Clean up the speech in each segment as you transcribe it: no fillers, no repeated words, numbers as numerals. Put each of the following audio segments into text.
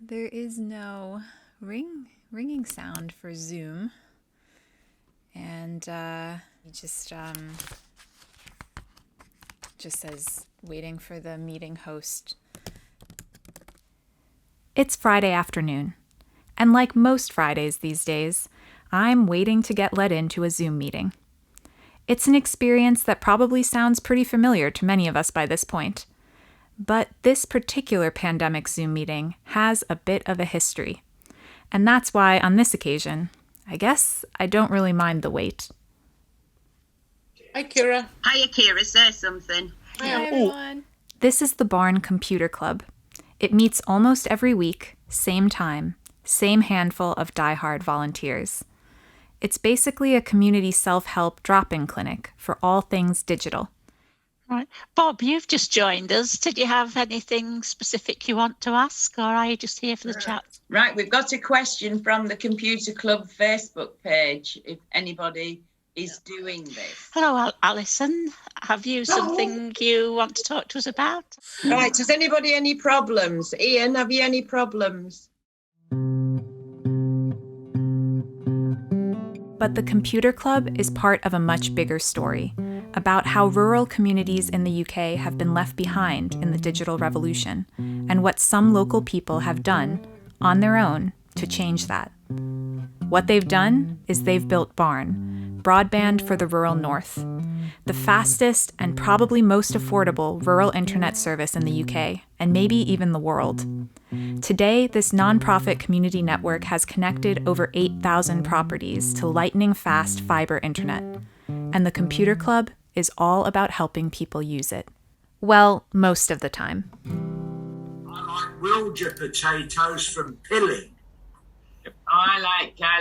There is no ringing sound for Zoom, and it just says waiting for the meeting host. It's Friday afternoon, and like most Fridays these days, I'm waiting to get let into a Zoom meeting. It's an experience that probably sounds pretty familiar to many of us by this point. But this particular pandemic Zoom meeting has a bit of a history. And that's why, on this occasion, I guess I don't really mind the wait. Hi, Kira. Hiya, Kira. Say something. Hi, everyone. This is the B4RN Computer Club. It meets almost every week, same time, same handful of diehard volunteers. It's basically a community self-help drop-in clinic for all things digital. Right. Bob, you've just joined us. Did you have anything specific you want to ask, or are you just here for the chat? Right, we've got a question from the Computer Club Facebook page, if anybody is doing this. Hello, Alison. Have you something you want to talk to us about? Right, has anybody any problems? Ian, have you any problems? But the Computer Club is part of a much bigger story about how rural communities in the UK have been left behind in the digital revolution, and what some local people have done on their own to change that. What they've done is they've built B4RN, broadband for the rural north, the fastest and probably most affordable rural internet service in the UK, and maybe even the world. Today, this nonprofit community network has connected over 8,000 properties to lightning-fast fiber internet, and the Computer Club is all about helping people use it. Well, most of the time. I like Wilger potatoes from Pilling. I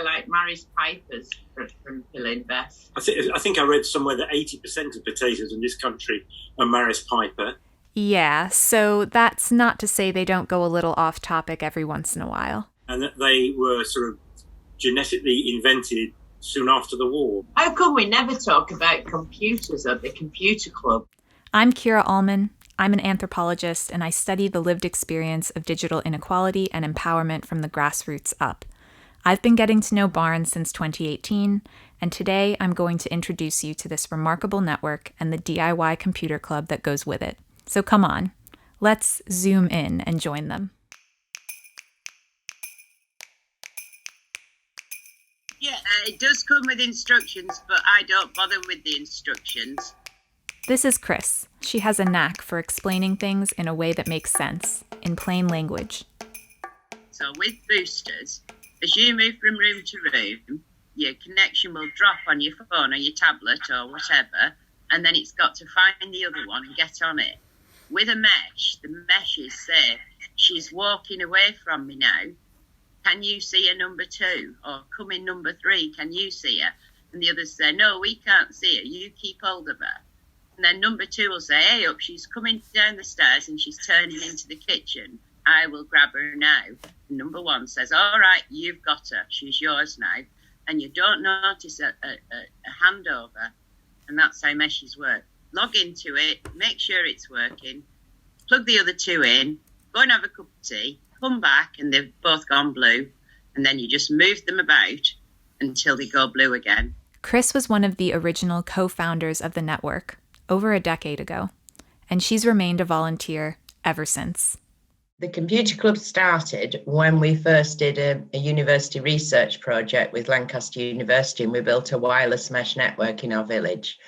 like Mary's Pipers from Pilling best. I think I read somewhere that 80% of potatoes in this country are Maris Piper. Yeah, so that's not to say they don't go a little off topic every once in a while. And that they were sort of genetically invented soon after the war. How come we never talk about computers at the Computer Club? I'm Kira Allman. I'm an anthropologist, and I study the lived experience of digital inequality and empowerment from the grassroots up. I've been getting to know B4RN since 2018, and today I'm going to introduce you to this remarkable network and the DIY computer club that goes with it. So come on, let's zoom in and join them. Yeah, it does come with instructions, but I don't bother with the instructions. This is Chris. She has a knack for explaining things in a way that makes sense, in plain language. So with boosters, as you move from room to room, your connection will drop on your phone or your tablet or whatever, and then it's got to find the other one and get on it. With a mesh, the meshes say, she's walking away from me now. Can you see her number 2? Or come in number 3, can you see her? And the others say, no, we can't see her. You keep hold of her. And then number 2 will say, hey, up, she's coming down the stairs and she's turning into the kitchen. I will grab her now. And number 1 says, all right, you've got her. She's yours now. And you don't notice a handover. And that's how meshes work. Log into it, make sure it's working, plug the other 2 in, go and have a cup of tea, come back and they've both gone blue. And then you just move them about until they go blue again. Chris was one of the original co-founders of the network over a decade ago, and she's remained a volunteer ever since. The Computer Club started when we first did a university research project with Lancaster University, and we built a wireless mesh network in our village.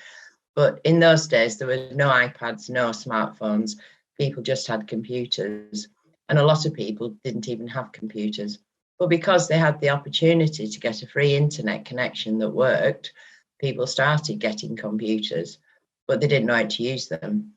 But in those days, there were no iPads, no smartphones. People just had computers. And a lot of people didn't even have computers. But because they had the opportunity to get a free internet connection that worked, people started getting computers, but they didn't know how to use them.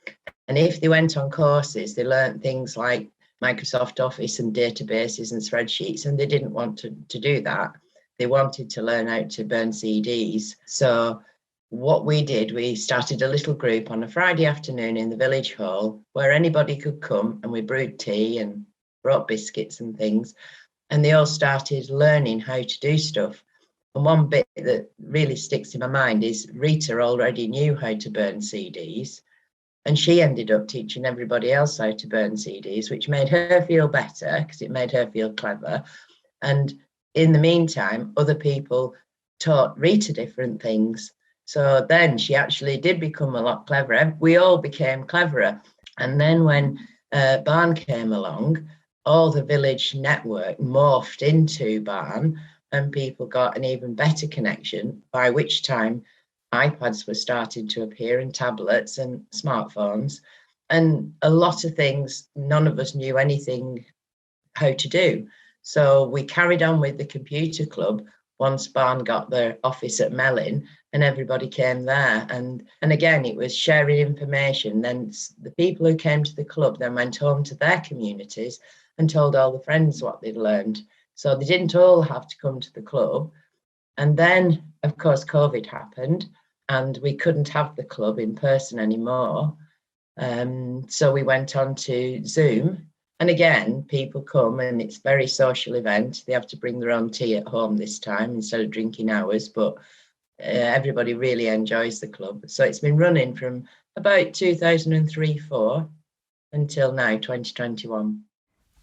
And if they went on courses, they learned things like Microsoft Office and databases and spreadsheets, and they didn't want to do that. They wanted to learn how to burn CDs. So what we did, we started a little group on a Friday afternoon in the village hall where anybody could come, and we brewed tea and brought biscuits and things. And they all started learning how to do stuff. And one bit that really sticks in my mind is Rita already knew how to burn CDs. And she ended up teaching everybody else how to burn CDs, which made her feel better because it made her feel clever. And in the meantime, other people taught Rita different things. So then she actually did become a lot cleverer. We all became cleverer. And then when Barn came along, all the village network morphed into Barn, and people got an even better connection, by which time iPads were starting to appear and tablets and smartphones, and a lot of things none of us knew anything how to do. So we carried on with the computer club once Barn got their office at Melling, and everybody came there. And again, it was sharing information. Then the people who came to the club then went home to their communities and told all the friends what they'd learned. So they didn't all have to come to the club. And then, of course, COVID happened and we couldn't have the club in person anymore. So we went on to Zoom. And again, people come and it's a very social event. They have to bring their own tea at home this time instead of drinking ours, but everybody really enjoys the club. So it's been running from about 2003-04 until now, 2021.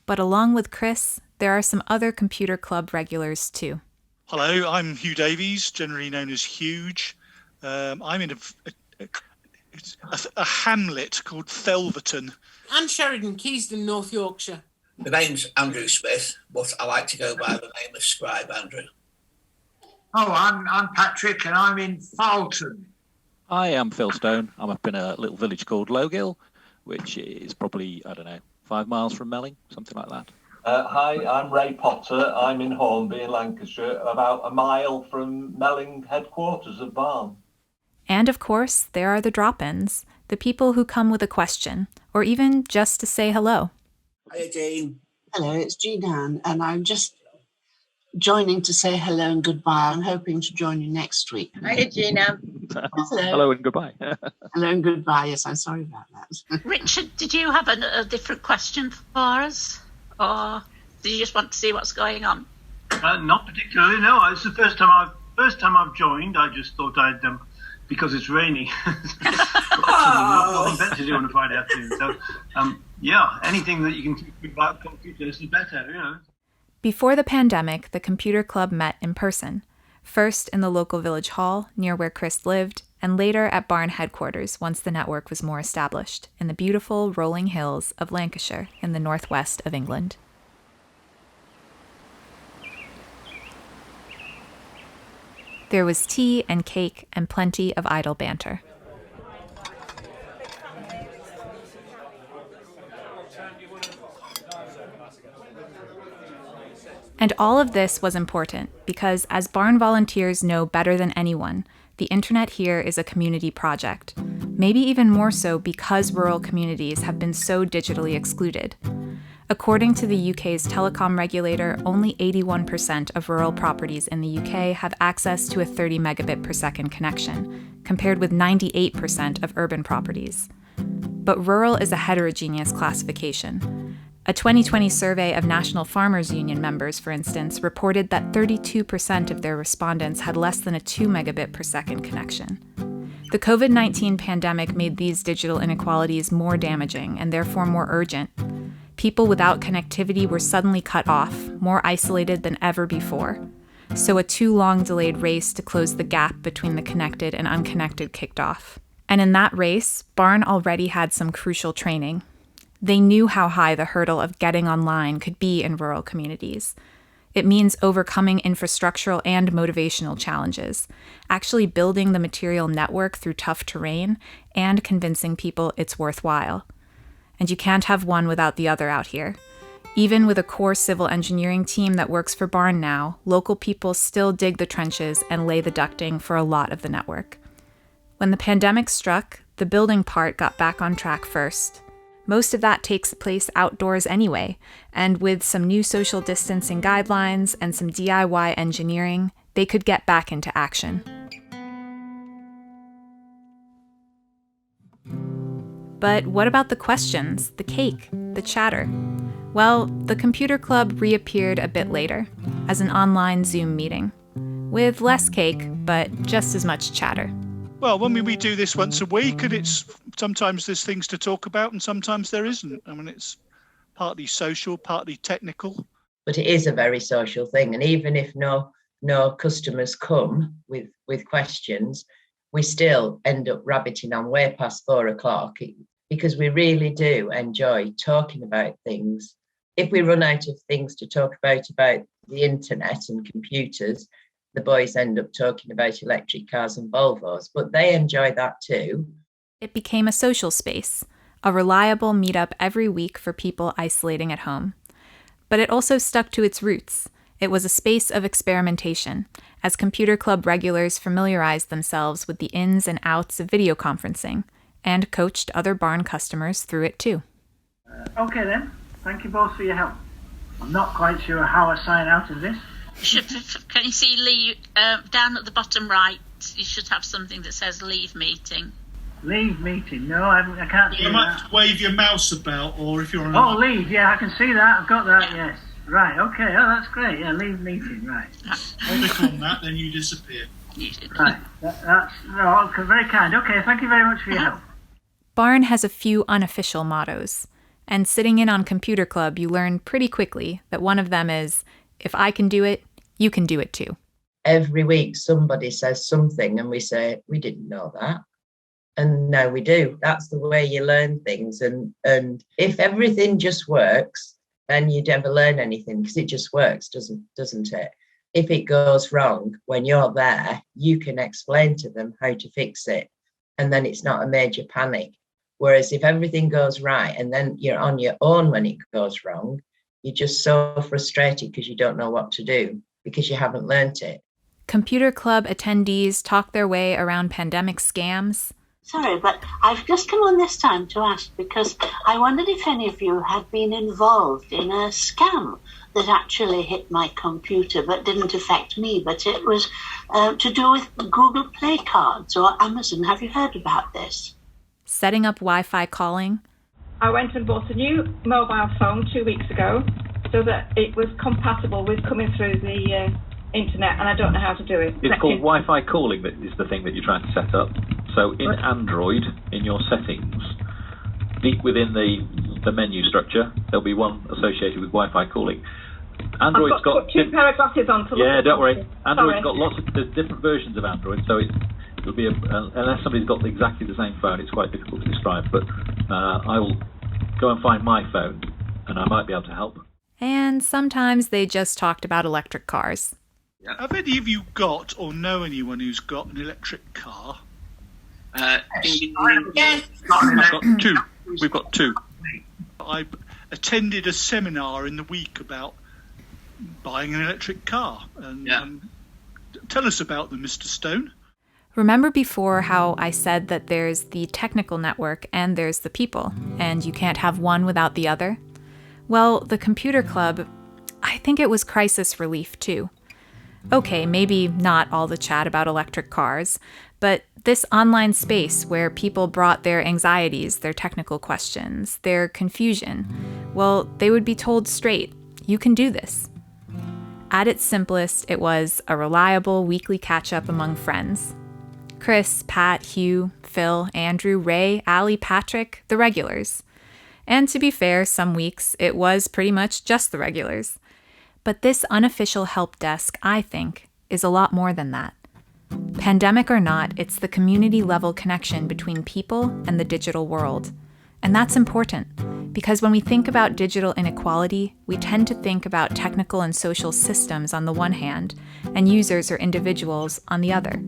But along with Chris, there are some other computer club regulars too. Hello, I'm Hugh Davies, generally known as Huge. I'm in a hamlet called Thelverton. And Sheridan, Keyston, North Yorkshire. My name's Andrew Smith, but I like to go by the name of Scribe Andrew. Oh, I'm Patrick and I'm in Farlton. Hi, I'm Phil Stone. I'm up in a little village called Lowgill, which is probably, 5 miles from Melling, something like that. Hi, I'm Ray Potter. I'm in Hornby in Lancashire, about a mile from Melling headquarters of Barn. And of course, there are the drop-ins, the people who come with a question, or even just to say hello. Hi, Jean. Hello, it's Jean Ann, and I'm just joining to say hello and goodbye. I'm hoping to join you next week. Hi, Jean Ann. Hello. Hello and goodbye. Hello and goodbye. Yes, I'm sorry about that. Richard, did you have a different question for us? Or do you just want to see what's going on? Not particularly, no. It's the first time I've joined. I just thought I'd, because it's raining. Nothing better to do on a Friday afternoon. So, anything that you can teach me about computers is better, Before the pandemic, the computer club met in person, first in the local village hall near where Chris lived, and later at Barn headquarters once the network was more established, in the beautiful rolling hills of Lancashire in the northwest of England. There was tea and cake and plenty of idle banter. And all of this was important because, as Barn volunteers know better than anyone, the internet here is a community project, maybe even more so because rural communities have been so digitally excluded. According to the UK's telecom regulator, only 81% of rural properties in the UK have access to a 30 megabit per second connection, compared with 98% of urban properties. But rural is a heterogeneous classification. A 2020 survey of National Farmers Union members, for instance, reported that 32% of their respondents had less than a 2 megabit per second connection. The COVID-19 pandemic made these digital inequalities more damaging and therefore more urgent. People without connectivity were suddenly cut off, more isolated than ever before. So a too long delayed race to close the gap between the connected and unconnected kicked off. And in that race, Barn already had some crucial training. They knew how high the hurdle of getting online could be in rural communities. It means overcoming infrastructural and motivational challenges, actually building the material network through tough terrain, and convincing people it's worthwhile. And you can't have one without the other out here. Even with a core civil engineering team that works for Barn now, local people still dig the trenches and lay the ducting for a lot of the network. When the pandemic struck, the building part got back on track first. Most of that takes place outdoors anyway, and with some new social distancing guidelines and some DIY engineering, they could get back into action. But what about the questions, the cake, the chatter? Well, the computer club reappeared a bit later, as an online Zoom meeting, with less cake, but just as much chatter. Well, we do this once a week, and it's sometimes there's things to talk about and sometimes there isn't. I mean, it's partly social, partly technical. But it is a very social thing. And even if no customers come with questions, we still end up rabbiting on way past 4 o'clock because we really do enjoy talking about things. If we run out of things to talk about the internet and computers, the boys end up talking about electric cars and Volvos, but they enjoy that too. It became a social space, a reliable meetup every week for people isolating at home. But it also stuck to its roots. It was a space of experimentation, as Computer Club regulars familiarized themselves with the ins and outs of video conferencing, and coached other barn customers through it too. Okay then, thank you both for your help. I'm not quite sure how I sign out of this. Can you see Lee down at the bottom right? You should have something that says leave meeting. Leave meeting? No, I can't see You might wave your mouse about, or if you're on... Oh, leave, yeah, I can see that. I've got that, yes. Right, okay, oh, that's great. Yeah, leave meeting, right. Click on that, then you disappear. Right, that's very kind. Okay, thank you very much for your help. Barn has a few unofficial mottos, and sitting in on Computer Club, you learn pretty quickly that one of them is, if I can do it, you can do it too. Every week somebody says something and we say, we didn't know that. And now we do. That's the way you learn things. And if everything just works, then you'd never learn anything because it just works, doesn't it? If it goes wrong, when you're there, you can explain to them how to fix it. And then it's not a major panic. Whereas if everything goes right and then you're on your own when it goes wrong, you're just so frustrated because you don't know what to do because you haven't learnt it. Computer Club attendees talk their way around pandemic scams. Sorry, but I've just come on this time to ask because I wondered if any of you had been involved in a scam that actually hit my computer but didn't affect me, but it was to do with Google Play cards or Amazon. Have you heard about this? Setting up Wi-Fi calling. I went and bought a new mobile phone 2 weeks ago so that it was compatible with coming through the internet, and I don't know how to do it. It's called Wi-Fi calling that is the thing that you're trying to set up. So in Android, in your settings, deep within the menu structure, there'll be one associated with Wi-Fi calling. Android's got two pair of glasses on to look at. Don't worry. Android's got there's different versions of Android, so it'll be unless somebody's got exactly the same phone, it's quite difficult to describe. But I will go and find my phone, and I might be able to help. And sometimes they just talked about electric cars. Have any of you got or know anyone who's got an electric car? Yes. I've got two. We've got two. I attended a seminar in the week about buying an electric car. And tell us about them, Mr. Stone. Remember before how I said that there's the technical network and there's the people, and you can't have one without the other? Well, the Computer Club, I think it was crisis relief too. Okay, maybe not all the chat about electric cars, but this online space where people brought their anxieties, their technical questions, their confusion, well, they would be told straight, you can do this. At its simplest, it was a reliable weekly catch-up among friends. Chris, Pat, Hugh, Phil, Andrew, Ray, Allie, Patrick, the regulars. And to be fair, some weeks it was pretty much just the regulars. But this unofficial help desk, I think, is a lot more than that. Pandemic or not, it's the community-level connection between people and the digital world. And that's important, because when we think about digital inequality, we tend to think about technical and social systems on the one hand, and users or individuals on the other.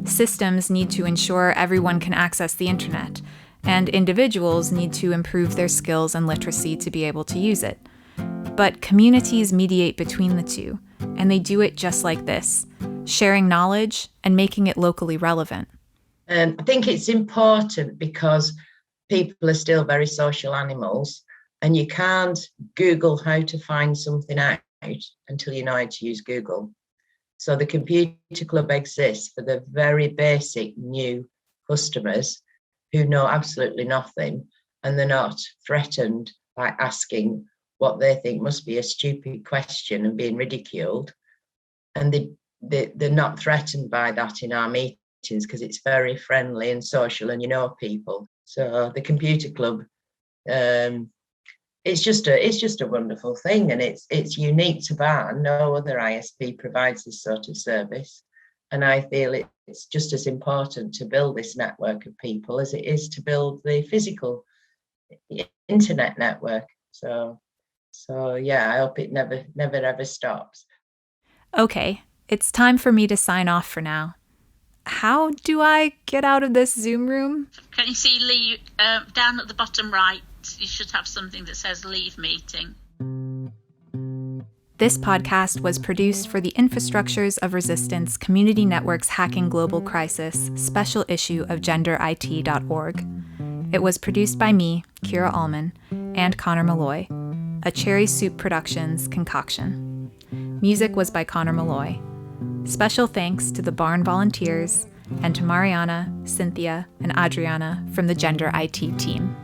Systems need to ensure everyone can access the internet, and individuals need to improve their skills and literacy to be able to use it. But communities mediate between the two, and they do it just like this, sharing knowledge and making it locally relevant. I think it's important because people are still very social animals, and you can't Google how to find something out until you know how to use Google. So the Computer Club exists for the very basic new customers who know absolutely nothing, and they're not threatened by asking what they think must be a stupid question and being ridiculed. And they're not threatened by that in our meetings. meetings because it's very friendly and social and you know people. So the computer club, it's just a wonderful thing, and it's unique to Barn. No other ISP provides this sort of service, and I feel it's just as important to build this network of people as it is to build the physical internet network. So yeah, I hope it never ever stops. Okay, it's time for me to sign off for now. How do I get out of this Zoom room? Can you see leave down at the bottom right? You should have something that says leave meeting. This podcast was produced for the Infrastructures of Resistance Community Network's Hacking Global Crisis special issue of genderit.org. It was produced by me, Kira Allman, and Connor Malloy, a Cherry Soup Productions concoction. Music was by Connor Malloy. Special thanks to the Barn volunteers and to Mariana, Cynthia, and Adriana from the Gender IT team.